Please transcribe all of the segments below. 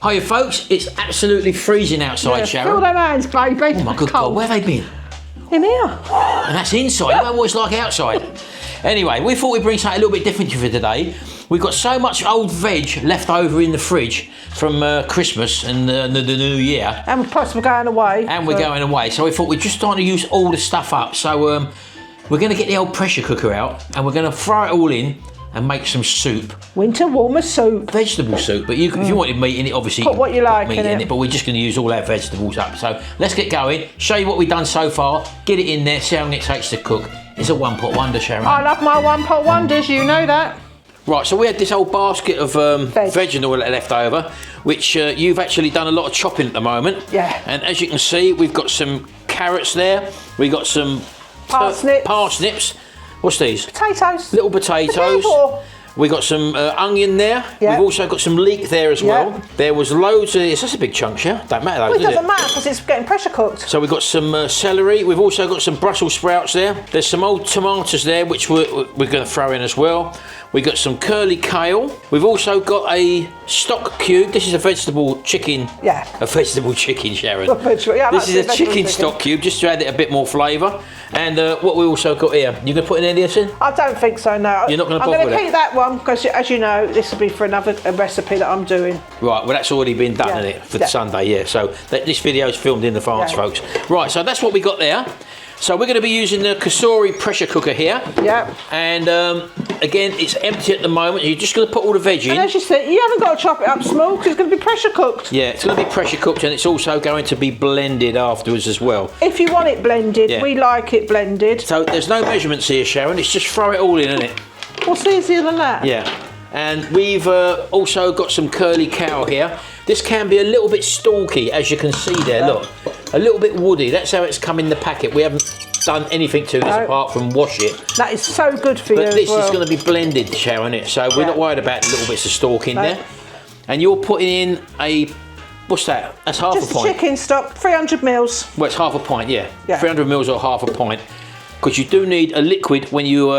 Hiya folks, it's absolutely freezing outside, Sharon. Feel them hands, baby. Oh my good God, where have they been? In here. And that's inside, you know what it's like outside. Anyway, we thought we'd bring something a little bit different for today. We've got so much old veg left over in the fridge from Christmas and the New Year. And plus we're going away. And we're going away, so we thought we'd just start to use all the stuff up. So we're going to get the old pressure cooker out and we're going to throw it all in and make some soup. Winter warmer soup. Vegetable soup, but if you wanted meat in it, obviously put what you like meat in it. But we're just going to use all our vegetables up. So let's get going, show you what we've done so far, get it in there, see how long it takes to cook. It's a one-pot wonder, Sharon. I love my one-pot wonders, you know that. Right, so we had this old basket of vegetable left over, which you've actually done a lot of chopping at the moment. Yeah. And as you can see, we've got some carrots there. We've got some parsnips. What's these? Potatoes. Little potatoes. We've got some onion there. Yeah. We've also got some leek there as well. There was loads of this. That's a big chunk, yeah? Don't matter though, well, it doesn't matter because it's getting pressure cooked. So we've got some celery. We've also got some Brussels sprouts there. There's some old tomatoes there, which we're going to throw in as well. We've got some curly kale. We've also got a stock cube. This is a vegetable chicken. Yeah. A vegetable chicken, Sharon. Yeah, this is a chicken stock cube, just to add it a bit more flavour. And what we also got here. You going to put any of this in? I don't think so, no. You're not going to bother with it? I'm going to keep that one because, as you know, this will be for another recipe that I'm doing. Right, well that's already been done, isn't it, for the Sunday, yeah. So this video is filmed in advance, folks. Right, so that's what we got there. So we're going to be using the Cosori pressure cooker here. Yeah. And again, it's empty at the moment. You're just going to put all the veg in. And as you said, you haven't got to chop it up small because it's going to be pressure cooked. Yeah, it's going to be pressure cooked and it's also going to be blended afterwards as well. If you want it blended, we like it blended. So there's no measurements here, Sharon. It's just throw it all in, isn't it? What's easier than that? Yeah. And we've also got some curly cow here. This can be a little bit stalky, as you can see there, look. A little bit woody, that's how it's come in the packet. We haven't done anything to this apart from wash it. That is so good for you But this as well. is going to be blended, Sharon, it. So we're not worried about little bits of stalk in there. And you're putting in a, what's that? That's half a pint. Just chicken stock, 300 mils. Well, it's half a pint, yeah. 300 mils or half a pint. Because you do need a liquid when you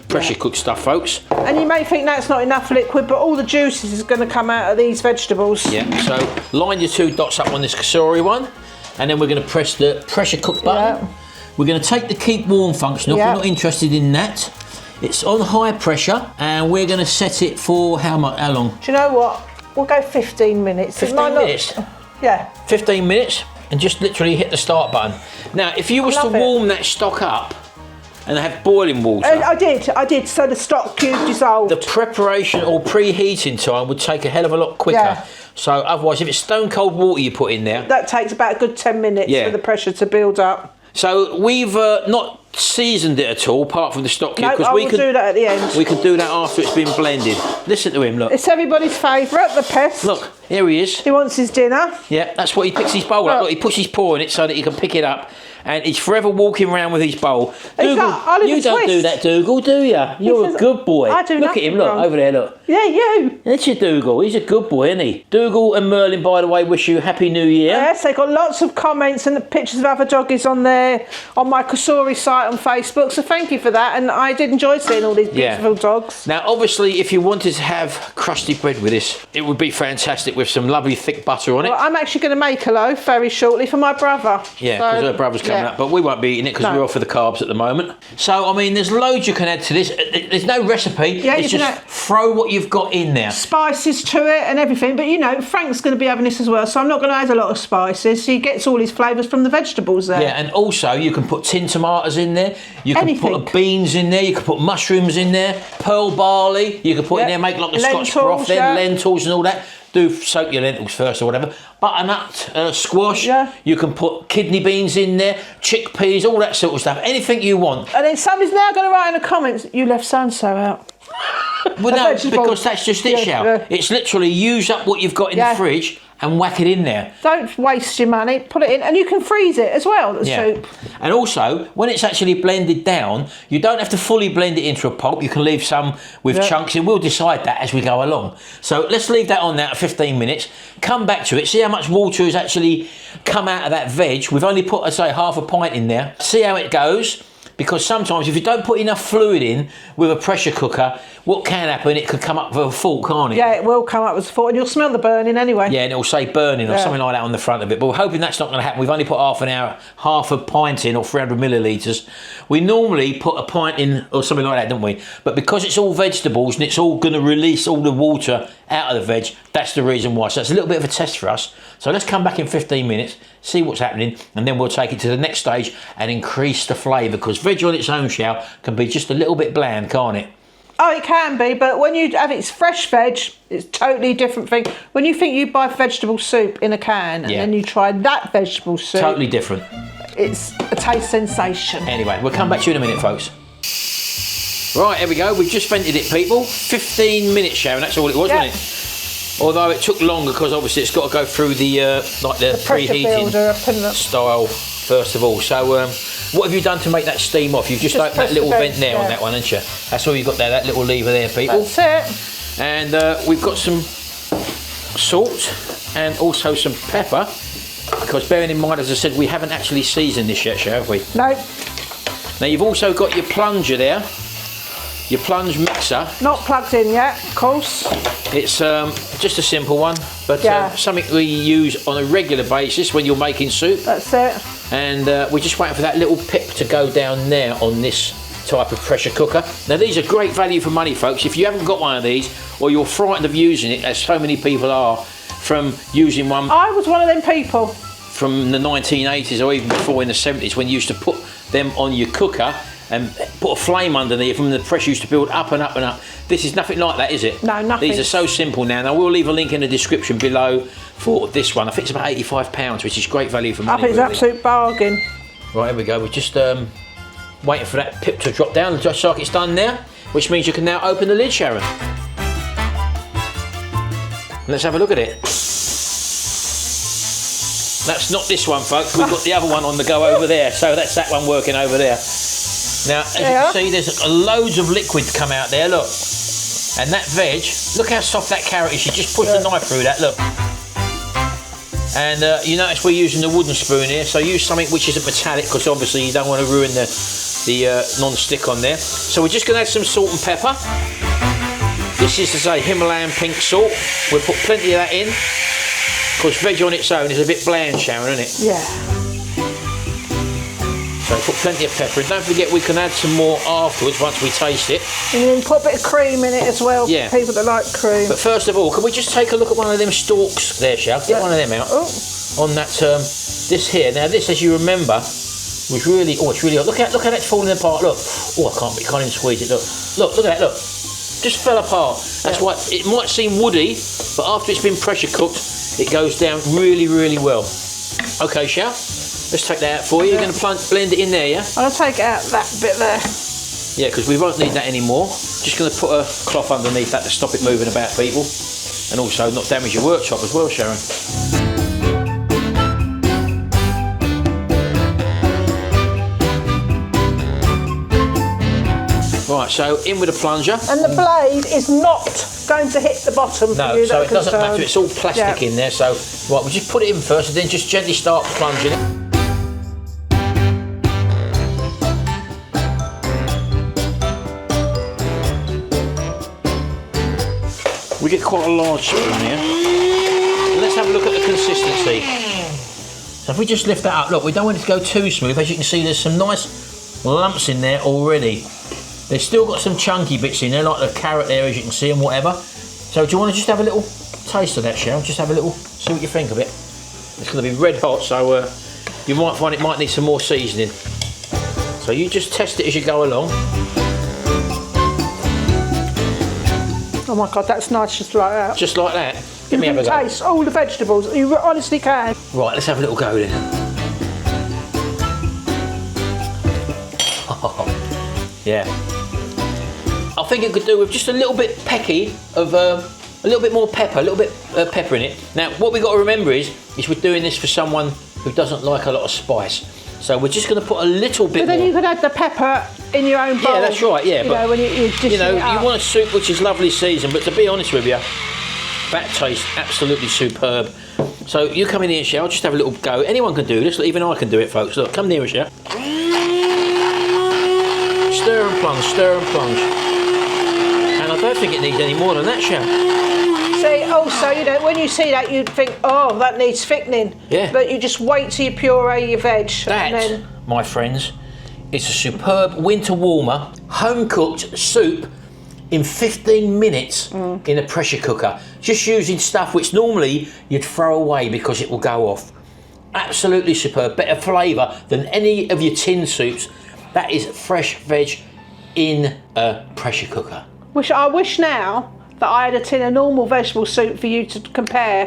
pressure cook stuff, folks. And you may think that's not enough liquid, but all the juices is going to come out of these vegetables. Yeah, so line your 2 dots up on this Cosori one, and then we're going to press the pressure cook button. We're going to take the keep warm function off. We're not interested in that. It's on high pressure, and we're going to set it for how long? Do you know what? We'll go 15 minutes. 15 minutes? Yeah. 15 minutes, and just literally hit the start button. Now, if you was to warm that stock up, and have boiling water. I did, so the stock cube dissolved. The preparation or preheating time would take a hell of a lot quicker. Yeah. So otherwise, if it's stone cold water you put in there... That takes about a good 10 minutes for the pressure to build up. So we've not seasoned it at all, apart from the stock cube. No, I will do that at the end. We can do that after it's been blended. Listen to him, look. It's everybody's favourite, the pest. Look, here he is. He wants his dinner. Yeah, that's what he picks his bowl up. Look, he puts his paw in it so that he can pick it up. And he's forever walking around with his bowl. Dougal, you don't do that, Dougal, do you? You're a good boy. I do. Look at him, look, over there, look. Yeah, you. That's your Dougal. He's a good boy, isn't he? Dougal and Merlin, by the way, wish you Happy New Year. Yes, they got lots of comments and pictures of other doggies on there, on my Cosori site on Facebook, so thank you for that. And I did enjoy seeing all these beautiful dogs. Now, obviously, if you wanted to have crusty bread with this, it would be fantastic with some lovely thick butter on it. Well, I'm actually going to make a loaf very shortly for my brother. Yeah, because her brother's coming up, but we won't be eating it because we're off for the carbs at the moment. So, I mean, there's loads you can add to this. There's no recipe. Yeah, it's just throw what you've got in there. Spices to it and everything. But, you know, Frank's going to be having this as well, so I'm not going to add a lot of spices. He gets all his flavours from the vegetables there. Yeah, and also you can put tin tomatoes in there. You can put beans in there. You can put mushrooms in there. Pearl barley. You can put in there, make like a Scotch broth then, lentils and all that. Do soak your lentils first or whatever. Butternut, squash. Yeah. You can put kidney beans in there, chickpeas, all that sort of stuff. Anything you want. And then somebody's now going to write in the comments, you left so-and-so out. Well, no, because that's just it, Shell. It's literally use up what you've got in the fridge and whack it in there. Don't waste your money. Put it in, and you can freeze it as well, the soup. And also, when it's actually blended down, you don't have to fully blend it into a pulp. You can leave some with chunks, and we'll decide that as we go along. So let's leave that on there for 15 minutes. Come back to it. See how much water has actually come out of that veg. We've only put, I say, half a pint in there. See how it goes. because sometimes if you don't put enough fluid in with a pressure cooker, what can happen, it could come up with a fault, can't it? Yeah, it will come up as a fault, and you'll smell the burning anyway. Yeah, and it'll say burning or something like that on the front of it. But we're hoping that's not going to happen. We've only put half an hour, half a pint in, or 300 millilitres. We normally put a pint in or something like that, don't we? But because it's all vegetables and it's all going to release all the water out of the veg, that's the reason why. So it's a little bit of a test for us. So let's come back in 15 minutes, see what's happening, and then we'll take it to the next stage and increase the flavour, because veg on its own, Shell, can be just a little bit bland, can't it? Oh, it can be, but when you have it's fresh veg, it's a totally different thing. When you think you buy vegetable soup in a can and then you try that vegetable soup, totally different. It's a taste sensation. Anyway, we'll come back to you in a minute, folks. Right, here we go. We've just vented it, people. 15 minutes, Sharon. That's all it was, wasn't it? Although it took longer because obviously it's got to go through the preheating style first of all. So what have you done to make that steam off? You've just opened that little vent there on that one, haven't you? That's all you've got there, that little lever there, people. That's it. And we've got some salt and also some pepper, because bearing in mind, as I said, we haven't actually seasoned this yet, have we? No. Now you've also got your plunger there, your plunge mixer. Not plugged in yet, of course. It's just a simple one, but something we use on a regular basis when you're making soup. That's it. And we're just waiting for that little pip to go down there on this type of pressure cooker. Now these are great value for money, folks. If you haven't got one of these, or you're frightened of using it, as so many people are, from using one. I was one of them people. From the 1980s or even before in the 70s, when you used to put them on your cooker and put a flame underneath them, and the pressure used to build up and up and up. This is nothing like that, is it? No, nothing. These are so simple now. Now we'll leave a link in the description below for this one. I think it's about £85, which is great value for money. I think it's an absolute bargain. Right, here we go. We're just waiting for that pip to drop down, just like it's done now, which means you can now open the lid, Sharon. Let's have a look at it. That's not this one, folks. We've got the other one on the go over there, so that's that one working over there. Now, as you can see, there's loads of liquid come out there, look. And that veg, look how soft that carrot is. You just push the knife through that, look. And you notice we're using the wooden spoon here, so use something which isn't metallic, because obviously you don't want to ruin the non-stick on there. So we're just going to add some salt and pepper. This is, to say, Himalayan pink salt. We'll put plenty of that in, because veg on its own is a bit bland, Sharon, isn't it? Yeah. So put plenty of pepper in. Don't forget we can add some more afterwards once we taste it. And then put a bit of cream in it as well, for people that like cream. But first of all, can we just take a look at one of them stalks there, Shell? Get one of them out. Oh. On that, this here. Now this, as you remember, was really, it's really hot. Look how that's falling apart, look. Oh, I can't even squeeze it, look. Look at that, look. Just fell apart. That's why it might seem woody, but after it's been pressure cooked, it goes down really, really well. Okay, Shell? Let's take that out for you. You're going to blend it in there, yeah? I'll take out that bit there. Yeah, because we won't need that anymore. Just going to put a cloth underneath that to stop it moving about, people. And also not damage your workshop as well, Sharon. Right, so in with a plunger. And the blade is not going to hit the bottom for you. No, so it doesn't matter. It's all plastic in there. So, right, we'll just put it in first and then just gently start plunging it. We get quite a large spoon here. And let's have a look at the consistency. So if we just lift that up, look, we don't want it to go too smooth. As you can see, there's some nice lumps in there already. There's still got some chunky bits in there, like the carrot there, as you can see, and whatever. So do you want to just have a little taste of that, Shell? Just have a little, see what you think of it. It's going to be red hot, so you might find it might need some more seasoning. So you just test it as you go along. Oh my God, that's nice, just like that. Just like that. You can taste all the vegetables. You honestly can. Right, let's have a little go then. Oh, yeah. I think it could do with just a little bit pecky of a little bit more pepper, a little bit pepper in it. Now, what we've got to remember is we're doing this for someone who doesn't like a lot of spice. So we're just going to put a little bit more. But then you could add the pepper in your own bowl. Yeah, that's right, yeah. You know, when you want a soup which is lovely seasoned, but to be honest with you, that tastes absolutely superb. So you come in here, Shell, just have a little go. Anyone can do this, even I can do it, folks. Look, come near us, Shell. stir and plunge, stir and plunge. And I don't think it needs any more than that, Shell. See, also, you know, when you see that, you'd think, oh, that needs thickening. Yeah. But you just wait till you puree your veg. That, and then... my friends, is a superb winter warmer, home-cooked soup in 15 minutes in a pressure cooker. Just using stuff which normally you'd throw away because it will go off. Absolutely superb. Better flavour than any of your tin soups. That is fresh veg in a pressure cooker. I wish now that I had a tin of normal vegetable soup for you to compare.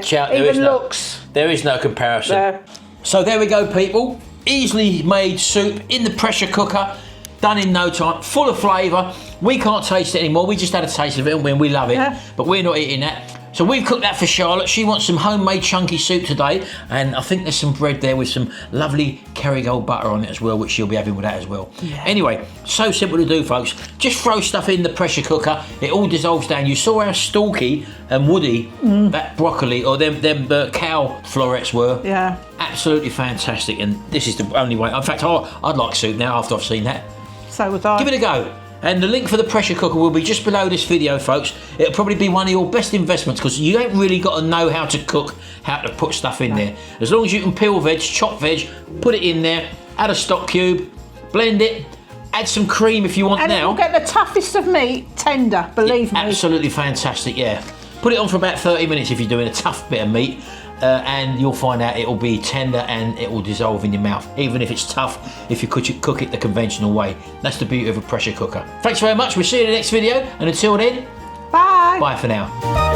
Looks. There is no comparison. No. So there we go, people. Easily made soup in the pressure cooker, done in no time, full of flavour. We can't taste it anymore. We just had a taste of it when we love it, but we're not eating that. So we've cooked that for Charlotte. She wants some homemade chunky soup today, and I think there's some bread there with some lovely Kerrygold butter on it as well, which she'll be having with that as well. Yeah. Anyway, so simple to do, folks. Just throw stuff in the pressure cooker. It all dissolves down. You saw how stalky and woody that broccoli or them cow florets were. Yeah. Absolutely fantastic, and this is the only way. In fact, I'd like soup now after I've seen that. So would I. Give it a go. And the link for the pressure cooker will be just below this video, folks. It'll probably be one of your best investments because you ain't really got to know how to cook, how to put stuff in there. As long as you can peel veg, chop veg, put it in there, add a stock cube, blend it, add some cream if you want and now. And it will get the toughest of meat tender, believe me. Absolutely fantastic, yeah. Put it on for about 30 minutes if you're doing a tough bit of meat. And you'll find out it will be tender and it will dissolve in your mouth, even if it's tough, if you cook it the conventional way. That's the beauty of a pressure cooker. Thanks very much. We'll see you in the next video, and until then, bye. Bye for now.